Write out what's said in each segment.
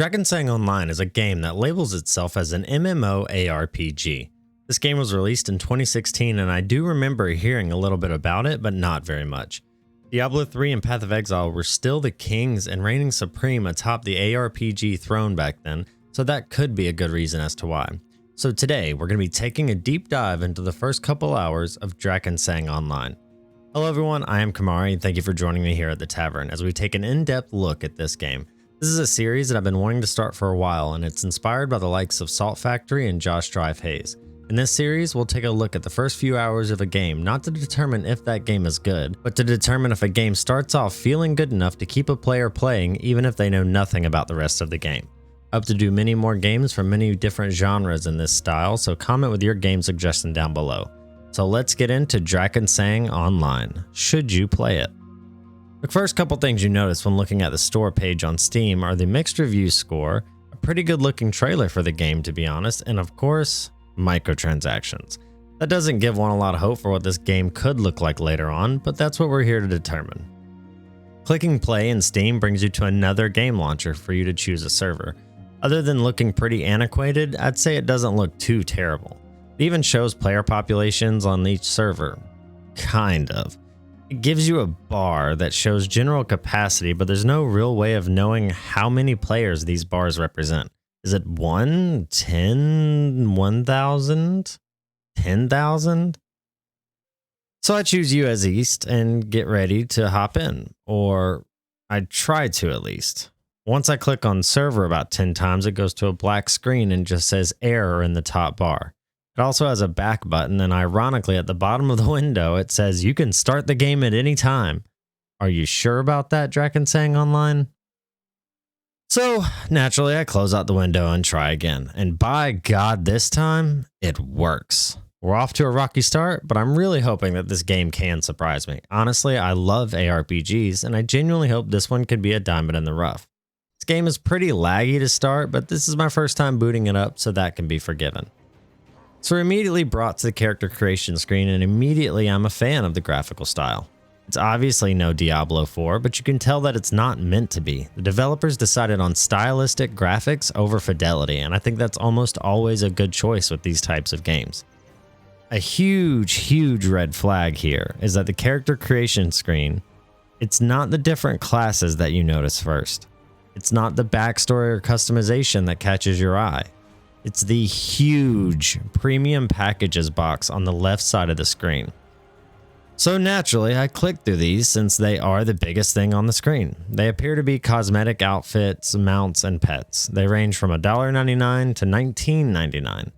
Drakensang Online is a game that labels itself as an MMORPG. This game was released in 2016 and I do remember hearing a little bit about it, but not very much. Diablo 3 and Path of Exile were still the kings and reigning supreme atop the ARPG throne back then, so that could be a good reason as to why. So today, we're going to be taking a deep dive into the first couple hours of Drakensang Online. Hello everyone, I am Kamari and thank you for joining me here at the tavern as we take an in-depth look at this game. This is a series that I've been wanting to start for a while, and it's inspired by the likes of Salt Factory and Josh Drive Hayes. In this series, we'll take a look at the first few hours of a game, not to determine if that game is good, but to determine if a game starts off feeling good enough to keep a player playing even if they know nothing about the rest of the game. I hope to do many more games from many different genres in this style, so comment with your game suggestion down below. So let's get into Drakensang Online. Should you play it? The first couple things you notice when looking at the store page on Steam are the mixed review score, a pretty good looking trailer for the game to be honest, and of course, microtransactions. That doesn't give one a lot of hope for what this game could look like later on, but that's what we're here to determine. Clicking play in Steam brings you to another game launcher for you to choose a server. Other than looking pretty antiquated, I'd say it doesn't look too terrible. It even shows player populations on each server. Kind of. It gives you a bar that shows general capacity, but there's no real way of knowing how many players these bars represent. Is it 1, 10, 1,000, 10,000? So I choose you as East and get ready to hop in, or I try to at least. Once I click on server about 10 times, it goes to a black screen and just says error in the top bar. It also has a back button, and ironically at the bottom of the window it says you can start the game at any time. Are you sure about that, Drakensang Online? So naturally I close out the window and try again, and by God this time it works. We're off to a rocky start, but I'm really hoping that this game can surprise me. Honestly, I love ARPGs and I genuinely hope this one could be a diamond in the rough. This game is pretty laggy to start, but this is my first time booting it up, so that can be forgiven. So we're immediately brought to the character creation screen, and immediately I'm a fan of the graphical style. It's obviously no Diablo 4, but you can tell that it's not meant to be. The developers decided on stylistic graphics over fidelity, and I think that's almost always a good choice with these types of games. A huge red flag here is that the character creation screen, it's not the different classes that you notice first. It's not the backstory or customization that catches your eye. It's the huge premium packages box on the left side of the screen. So naturally, I click through these since they are the biggest thing on the screen. They appear to be cosmetic outfits, mounts, and pets. They range from $1.99 to $19.99.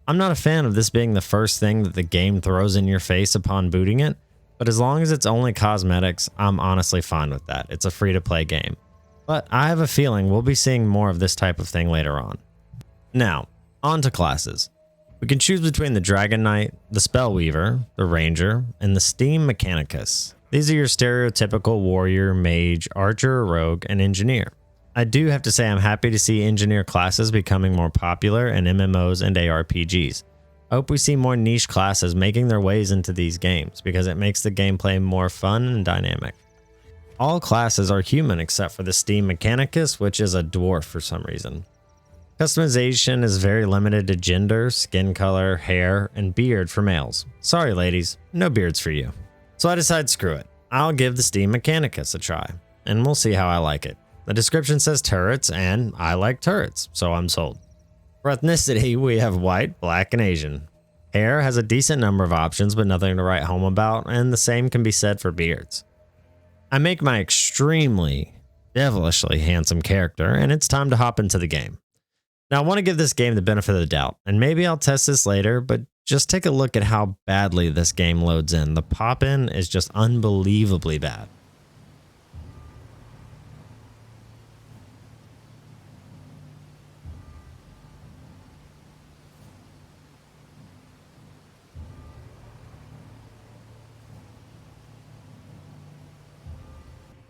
I'm not a fan of this being the first thing that the game throws in your face upon booting it, but as long as it's only cosmetics, I'm honestly fine with that. It's a free-to-play game. But I have a feeling we'll be seeing more of this type of thing later on. Now, on to classes. We can choose between the Dragon Knight, the Spellweaver, the Ranger, and the Steam Mechanicus. These are your stereotypical warrior, mage, archer, rogue, and engineer. I do have to say I'm happy to see engineer classes becoming more popular in MMOs and ARPGs. I hope we see more niche classes making their ways into these games because it makes the gameplay more fun and dynamic. All classes are human except for the Steam Mechanicus, which is a dwarf for some reason. Customization is very limited to gender, skin color, hair, and beard for males. Sorry ladies, no beards for you. So I decide screw it. I'll give the Steam Mechanicus a try, and we'll see how I like it. The description says turrets, and I like turrets, so I'm sold. For ethnicity, we have white, black, and Asian. Hair has a decent number of options, but nothing to write home about, and the same can be said for beards. I make my extremely, devilishly handsome character, and it's time to hop into the game. Now, I want to give this game the benefit of the doubt, and maybe I'll test this later, but just take a look at how badly this game loads in. The pop-in is just unbelievably bad.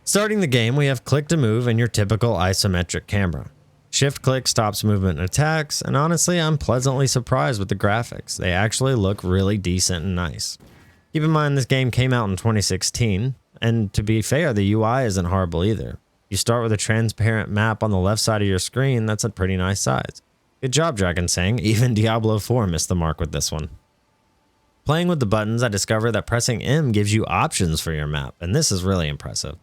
Starting the game, we have click to move and your typical isometric camera. Shift click stops movement and attacks, and honestly I'm pleasantly surprised with the graphics. They actually look really decent and nice. Keep in mind this game came out in 2016, and to be fair, the UI isn't horrible either. You start with a transparent map on the left side of your screen. That's a pretty nice size. Good job, Drakensang. Even Diablo 4 missed the mark with this one. Playing with the buttons, I discovered that pressing M gives you options for your map, and this is really impressive.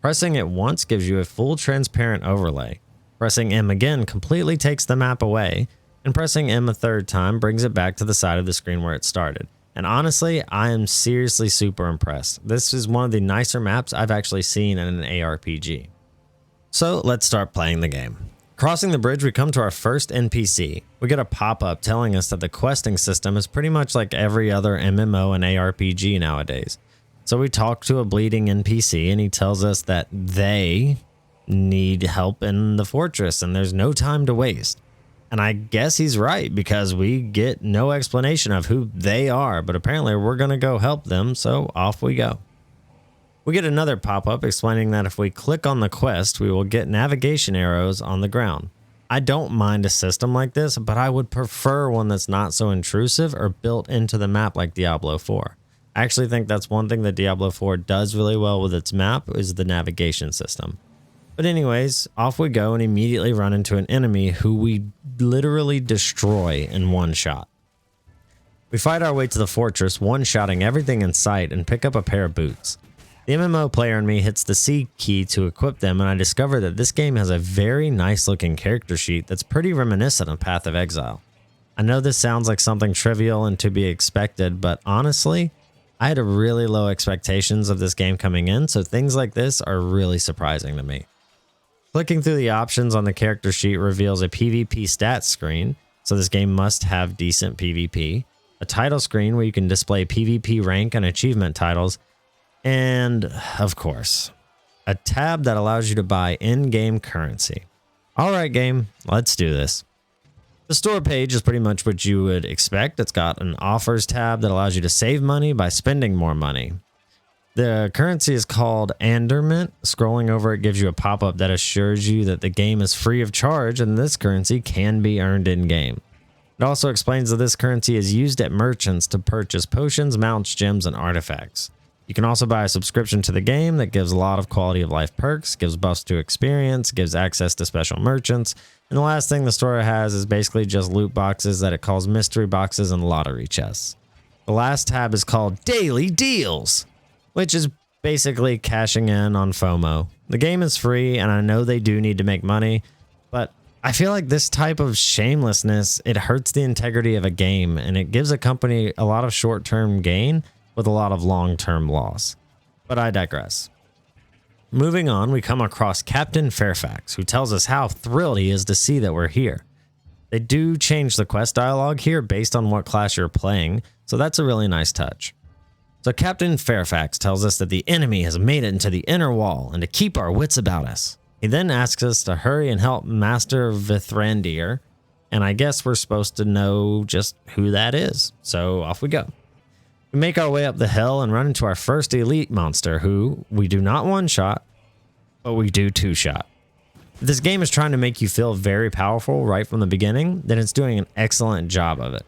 Pressing it once gives you a full transparent overlay. Pressing M again completely takes the map away, and pressing M a third time brings it back to the side of the screen where it started. And honestly, I am seriously super impressed. This is one of the nicer maps I've actually seen in an ARPG. So let's start playing the game. Crossing the bridge, we come to our first NPC. We get a pop-up telling us that the questing system is pretty much like every other MMO and ARPG nowadays. So we talk to a bleeding NPC and he tells us that they need help in the fortress and there's no time to waste. And I guess he's right because we get no explanation of who they are, but apparently we're going to go help them, so off we go. We get another pop-up explaining that if we click on the quest, we will get navigation arrows on the ground. I don't mind a system like this, but I would prefer one that's not so intrusive or built into the map like Diablo 4. I actually think that's one thing that Diablo 4 does really well with its map is the navigation system. But anyways, off we go and immediately run into an enemy who we literally destroy in one shot. We fight our way to the fortress, one-shotting everything in sight and pick up a pair of boots. The MMO player in me hits the C key to equip them, and I discover that this game has a very nice looking character sheet that's pretty reminiscent of Path of Exile. I know this sounds like something trivial and to be expected, but honestly, I had a really low expectations of this game coming in, so things like this are really surprising to me. Clicking through the options on the character sheet reveals a PvP stats screen, so this game must have decent PvP, a title screen where you can display PvP rank and achievement titles, and, of course, a tab that allows you to buy in-game currency. Alright game, let's do this. The store page is pretty much what you would expect. It's got an offers tab that allows you to save money by spending more money. The currency is called Andermint. Scrolling over it gives you a pop-up that assures you that the game is free of charge and this currency can be earned in-game. It also explains that this currency is used at merchants to purchase potions, mounts, gems, and artifacts. You can also buy a subscription to the game that gives a lot of quality of life perks, gives buffs to experience, gives access to special merchants, and the last thing the store has is basically just loot boxes that it calls mystery boxes and lottery chests. The last tab is called Daily Deals, which is basically cashing in on FOMO. The game is free and I know they do need to make money, but I feel like this type of shamelessness, it hurts the integrity of a game and it gives a company a lot of short-term gain with a lot of long-term loss. But I digress. Moving on, we come across Captain Fairfax, who tells us how thrilled he is to see that we're here. They do change the quest dialogue here based on what class you're playing, so that's a really nice touch. So Captain Fairfax tells us that the enemy has made it into the inner wall and to keep our wits about us. He then asks us to hurry and help Master Vithrandir, and I guess we're supposed to know just who that is, so off we go. We make our way up the hill and run into our first elite monster who we do not one-shot, but we do two-shot. If this game is trying to make you feel very powerful right from the beginning, then it's doing an excellent job of it.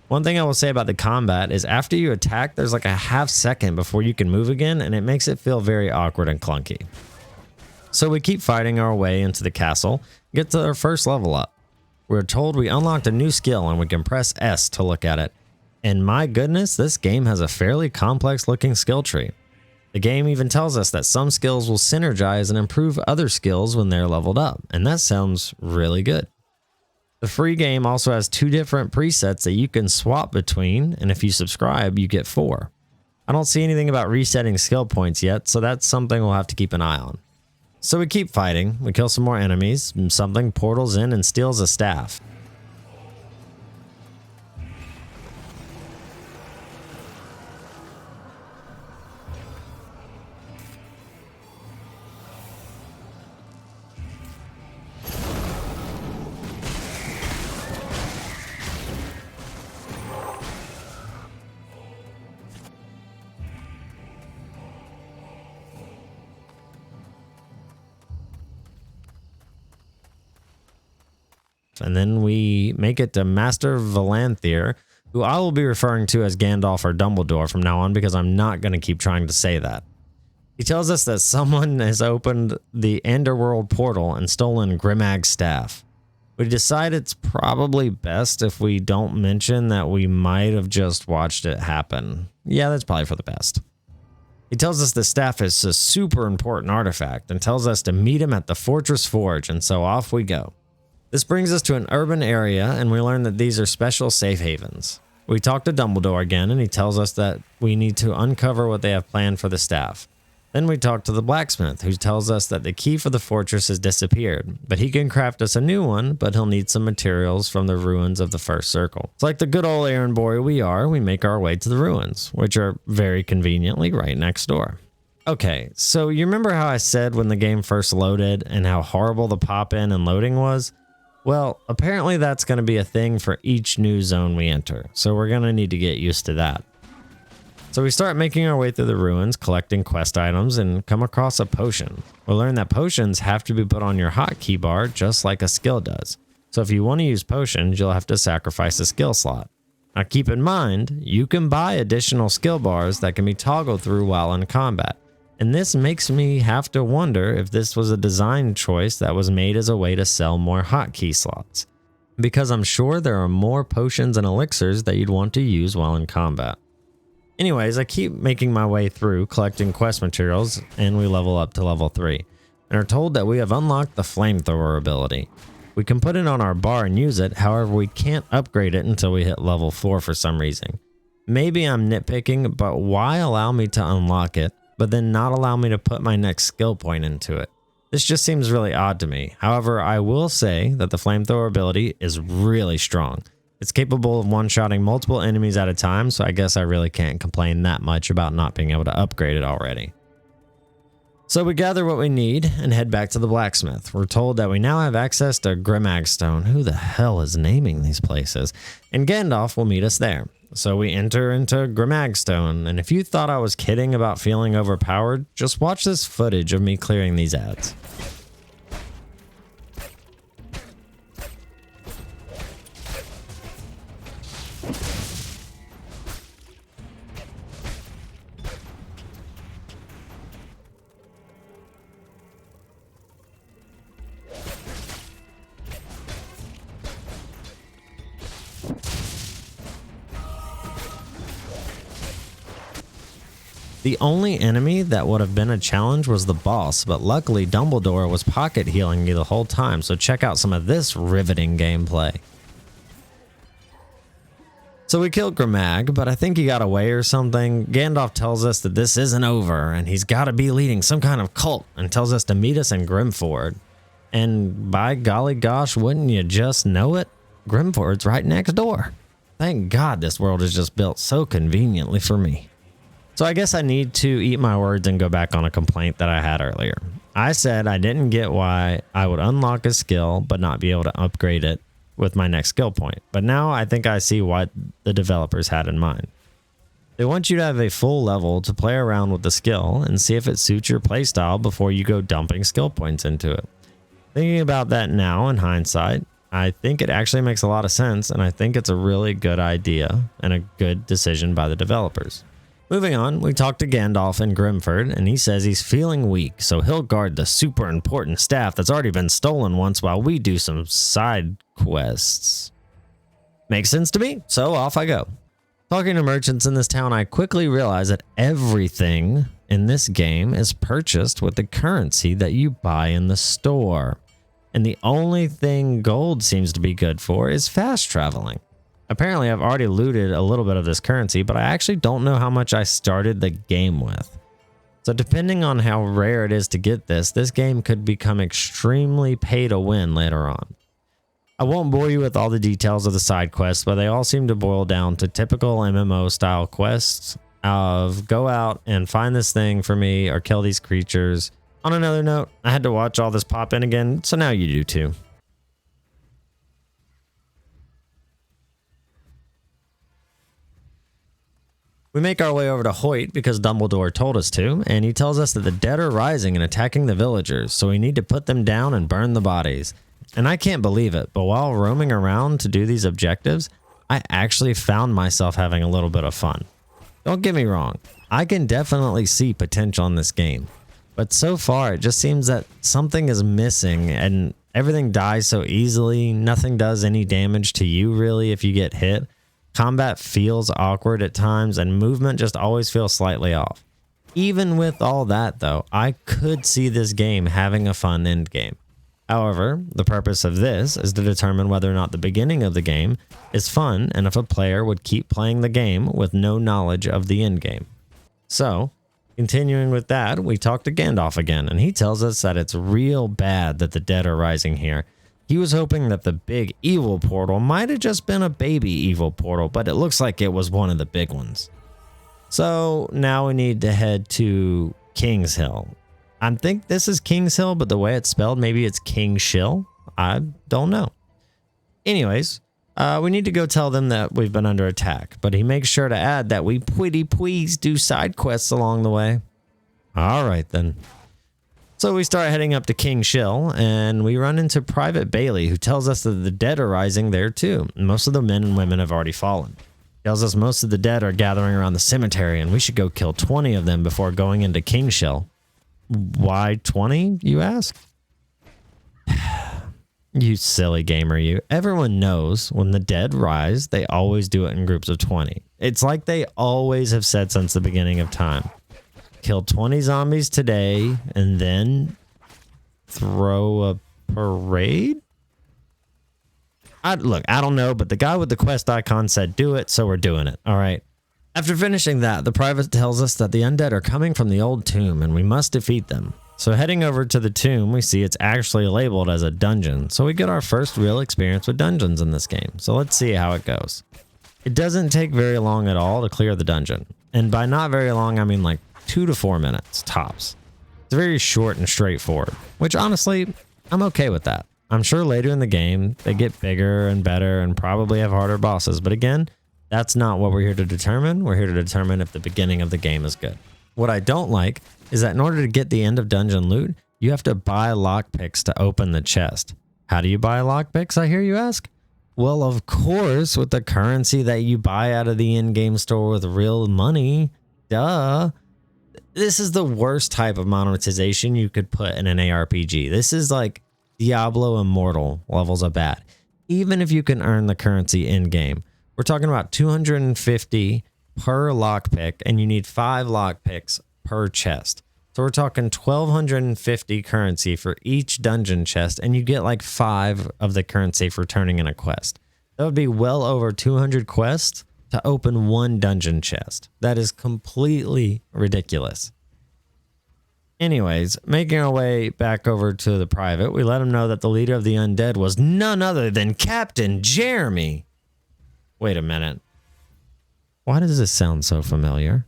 One thing I will say about the combat is after you attack, there's like a half second before you can move again, and it makes it feel very awkward and clunky. So we keep fighting our way into the castle, get to our first level up. We're told we unlocked a new skill and we can press S to look at it. And my goodness, this game has a fairly complex looking skill tree. The game even tells us that some skills will synergize and improve other skills when they're leveled up, and that sounds really good. The free game also has 2 different presets that you can swap between, and if you subscribe, you get 4. I don't see anything about resetting skill points yet, so that's something we'll have to keep an eye on. So we keep fighting, we kill some more enemies, and something portals in and steals a staff. And then we make it to Master Vithrandir, who I will be referring to as Gandalf or Dumbledore from now on because I'm not going to keep trying to say that. He tells us that someone has opened the Underworld portal and stolen Grimag's staff. We decide it's probably best if we don't mention that we might have just watched it happen. Yeah, that's probably for the best. He tells us the staff is a super important artifact and tells us to meet him at the Fortress Forge, and so off we go. This brings us to an urban area, and we learn that these are special safe havens. We talk to Dumbledore again, and he tells us that we need to uncover what they have planned for the staff. Then we talk to the blacksmith, who tells us that the key for the fortress has disappeared, but he can craft us a new one, but he'll need some materials from the ruins of the first circle. It's like the good old errand boy we are, we make our way to the ruins, which are very conveniently right next door. Okay, so you remember how I said when the game first loaded and how horrible the pop-in and loading was? Well, apparently that's going to be a thing for each new zone we enter, so we're going to need to get used to that. So we start making our way through the ruins, collecting quest items, and come across a potion. We'll learn that potions have to be put on your hotkey bar just like a skill does. So if you want to use potions, you'll have to sacrifice a skill slot. Now keep in mind, you can buy additional skill bars that can be toggled through while in combat. And this makes me have to wonder if this was a design choice that was made as a way to sell more hotkey slots. Because I'm sure there are more potions and elixirs that you'd want to use while in combat. Anyways, I keep making my way through collecting quest materials, and we level up to level 3, and are told that we have unlocked the flamethrower ability. We can put it on our bar and use it, however we can't upgrade it until we hit level 4 for some reason. Maybe I'm nitpicking, but why allow me to unlock it, but then not allow me to put my next skill point into it? This just seems really odd to me. However, I will say that the flamethrower ability is really strong. It's capable of one-shotting multiple enemies at a time, so I guess I really can't complain that much about not being able to upgrade it already. So we gather what we need and head back to the blacksmith. We're told that we now have access to Grimag's Stone. Who the hell is naming these places? And Gandalf will meet us there. So we enter into Grimag's Stone, and if you thought I was kidding about feeling overpowered, just watch this footage of me clearing these ads. The only enemy that would have been a challenge was the boss, but luckily Dumbledore was pocket healing me the whole time, so check out some of this riveting gameplay. So we killed Grimag, but I think he got away or something. Gandalf tells us that this isn't over, and he's got to be leading some kind of cult, and tells us to meet us in Grimford. And by golly gosh, wouldn't you just know it? Grimford's right next door. Thank God this world is just built so conveniently for me. So I guess I need to eat my words and go back on a complaint that I had earlier. I said I didn't get why I would unlock a skill but not be able to upgrade it with my next skill point. But now I think I see what the developers had in mind. They want you to have a full level to play around with the skill and see if it suits your playstyle before you go dumping skill points into it. Thinking about that now in hindsight, I think it actually makes a lot of sense, and I think it's a really good idea and a good decision by the developers. Moving on, we talk to Gandalf in Grimford, and he says he's feeling weak, so he'll guard the super important staff that's already been stolen once while we do some side quests. Makes sense to me, so off I go. Talking to merchants in this town, I quickly realize that everything in this game is purchased with the currency that you buy in the store. And the only thing gold seems to be good for is fast traveling. Apparently, I've already looted a little bit of this currency, but I actually don't know how much I started the game with. So depending on how rare it is to get this game could become extremely pay to win later on. I won't bore you with all the details of the side quests, but they all seem to boil down to typical MMO style quests of go out and find this thing for me or kill these creatures. On another note, I had to watch all this pop in again, so now you do too. We make our way over to Hoyt because Dumbledore told us to, and he tells us that the dead are rising and attacking the villagers, so we need to put them down and burn the bodies. And I can't believe it, but while roaming around to do these objectives, I actually found myself having a little bit of fun. Don't get me wrong, I can definitely see potential in this game. But so far, it just seems that something is missing and everything dies so easily. Nothing does any damage to you really if you get hit. Combat feels awkward at times and movement just always feels slightly off. Even with all that though, I could see this game having a fun end game. However, the purpose of this is to determine whether or not the beginning of the game is fun and if a player would keep playing the game with no knowledge of the end game. So, continuing with that, we talk to Gandalf again, and he tells us that it's real bad that the dead are rising here. He was hoping that the big evil portal might have just been a baby evil portal, but it looks like it was one of the big ones. So, now we need to head to King's Hill. I think this is King's Hill, but the way it's spelled, maybe it's King Shill. I don't know. Anyways, we need to go tell them that we've been under attack, but he makes sure to add that we pretty please do side quests along the way. All right, then. So we start heading up to King Shill, and we run into Private Bailey, who tells us that the dead are rising there too. Most of the men and women have already fallen. Tells us most of the dead are gathering around the cemetery, and we should go kill 20 of them before going into King Shill. Why 20, you ask? You silly gamer, you. Everyone knows when the dead rise, they always do it in groups of 20. It's like they always have said since the beginning of time. Kill 20 zombies today and then throw a parade? Look, I don't know, but the guy with the quest icon said do it, so we're doing it. All right. After finishing that, the private tells us that the undead are coming from the old tomb and we must defeat them. So heading over to the tomb, we see it's actually labeled as a dungeon. So we get our first real experience with dungeons in this game. So let's see how it goes. It doesn't take very long at all to clear the dungeon. And by not very long, I mean like 2 to 4 minutes, tops. It's very short and straightforward, which honestly, I'm okay with that. I'm sure later in the game, they get bigger and better and probably have harder bosses. But again, that's not what we're here to determine. We're here to determine if the beginning of the game is good. What I don't like is that in order to get the end of dungeon loot, you have to buy lockpicks to open the chest. How do you buy lockpicks, I hear you ask? Well, of course, with the currency that you buy out of the in-game store with real money. Duh. This is the worst type of monetization you could put in an ARPG. This is like Diablo Immortal levels of bad. Even if you can earn the currency in-game. We're talking about 250 per lockpick, and you need 5 lockpicks per chest. So we're talking 1,250 currency for each dungeon chest, and you get like 5 of the currency for turning in a quest. That would be well over 200 quests to open 1 dungeon chest. That is completely ridiculous. Anyways, making our way back over to the private, we let him know that the leader of the undead was none other than Captain Jeremy. Wait a minute. Why does this sound so familiar?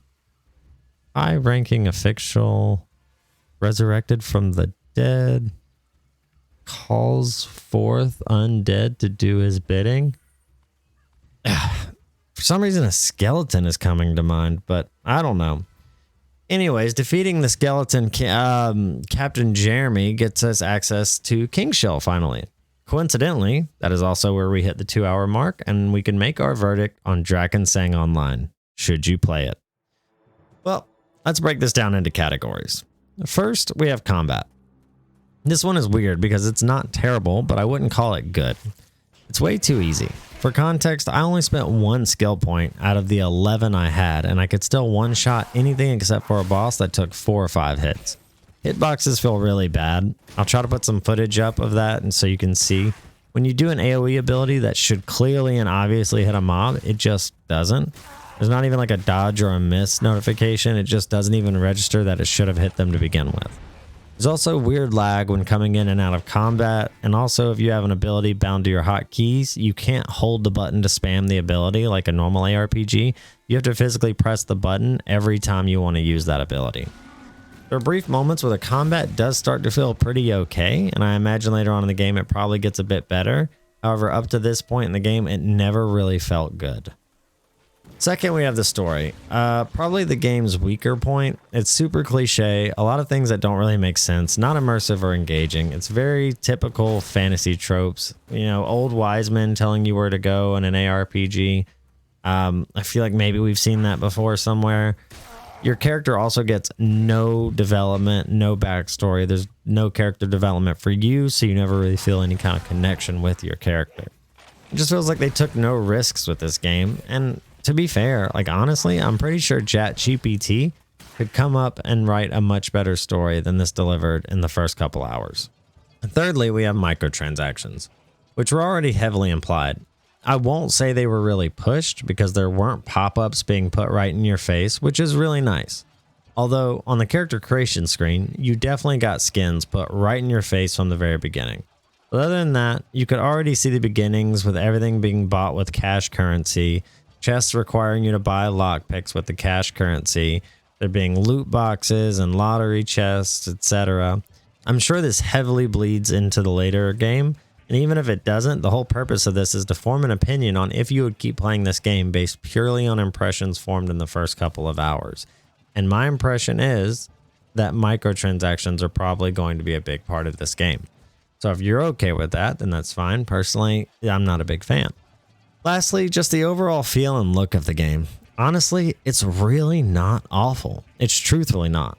High-ranking official resurrected from the dead calls forth undead to do his bidding. For some reason, a skeleton is coming to mind, but I don't know. Anyways, defeating the skeleton, Captain Jeremy gets us access to King Shill finally. Coincidentally, that is also where we hit the 2-hour mark, and we can make our verdict on Drakensang Online. Should you play it? Well, let's break this down into categories. First, we have combat. This one is weird because it's not terrible, but I wouldn't call it good. It's way too easy. For context, I only spent 1 skill point out of the 11 I had, and I could still one-shot anything except for a boss that took 4 or 5 hits. Hitboxes feel really bad. I'll try to put some footage up of that and so you can see. When you do an AoE ability that should clearly and obviously hit a mob, it just doesn't. There's not even like a dodge or a miss notification. It just doesn't even register that it should have hit them to begin with. There's also weird lag when coming in and out of combat, and also if you have an ability bound to your hotkeys, you can't hold the button to spam the ability like a normal ARPG. You have to physically press the button every time you want to use that ability. There are brief moments where the combat does start to feel pretty okay, and I imagine later on in the game it probably gets a bit better. However, up to this point in the game, it never really felt good. Second, we have the story. Probably the game's weaker point. It's super cliche, a lot of things that don't really make sense, not immersive or engaging. It's very typical fantasy tropes. You know, old wise men telling you where to go in an ARPG. I feel like maybe we've seen that before somewhere. Your character also gets no development, no backstory. There's no character development for you, so you never really feel any kind of connection with your character. It just feels like they took no risks with this game. And to be fair, like honestly, I'm pretty sure ChatGPT could come up and write a much better story than this delivered in the first couple hours. And thirdly, we have microtransactions, which were already heavily implied. I won't say they were really pushed because there weren't pop-ups being put right in your face, which is really nice. Although on the character creation screen, you definitely got skins put right in your face from the very beginning. But other than that, you could already see the beginnings with everything being bought with cash currency, chests requiring you to buy lockpicks with the cash currency, there being loot boxes and lottery chests, etc. I'm sure this heavily bleeds into the later game. And even if it doesn't, the whole purpose of this is to form an opinion on if you would keep playing this game based purely on impressions formed in the first couple of hours. And my impression is that microtransactions are probably going to be a big part of this game. So if you're okay with that, then that's fine. Personally, I'm not a big fan. Lastly, just the overall feel and look of the game. Honestly, it's really not awful. It's truthfully not.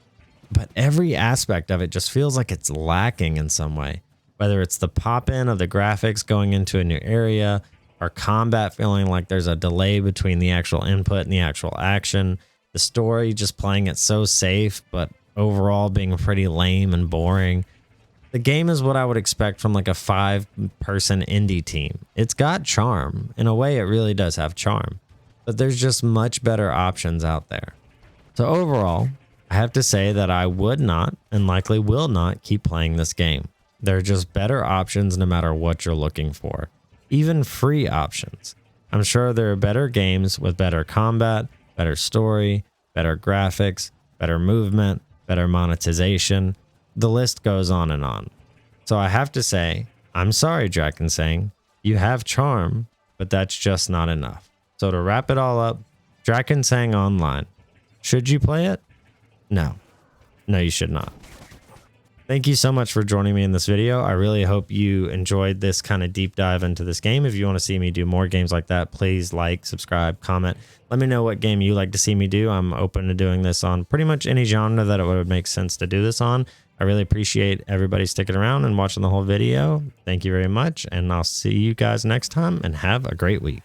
But every aspect of it just feels like it's lacking in some way. Whether it's the pop-in of the graphics going into a new area, or combat feeling like there's a delay between the actual input and the actual action, the story just playing it so safe, but overall being pretty lame and boring. The game is what I would expect from like a 5-person indie team. It's got charm. In a way, it really does have charm. But there's just much better options out there. So overall, I have to say that I would not and likely will not keep playing this game. There are just better options no matter what you're looking for. Even free options. I'm sure there are better games with better combat, better story, better graphics, better movement, better monetization. The list goes on and on. So I have to say, I'm sorry, Drakensang, you have charm, but that's just not enough. So to wrap it all up, Drakensang Online. Should you play it? No. No, you should not. Thank you so much for joining me in this video. I really hope you enjoyed this kind of deep dive into this game. If you want to see me do more games like that, please like, subscribe, comment. Let me know what game you like to see me do. I'm open to doing this on pretty much any genre that it would make sense to do this on. I really appreciate everybody sticking around and watching the whole video. Thank you very much, and I'll see you guys next time, and have a great week.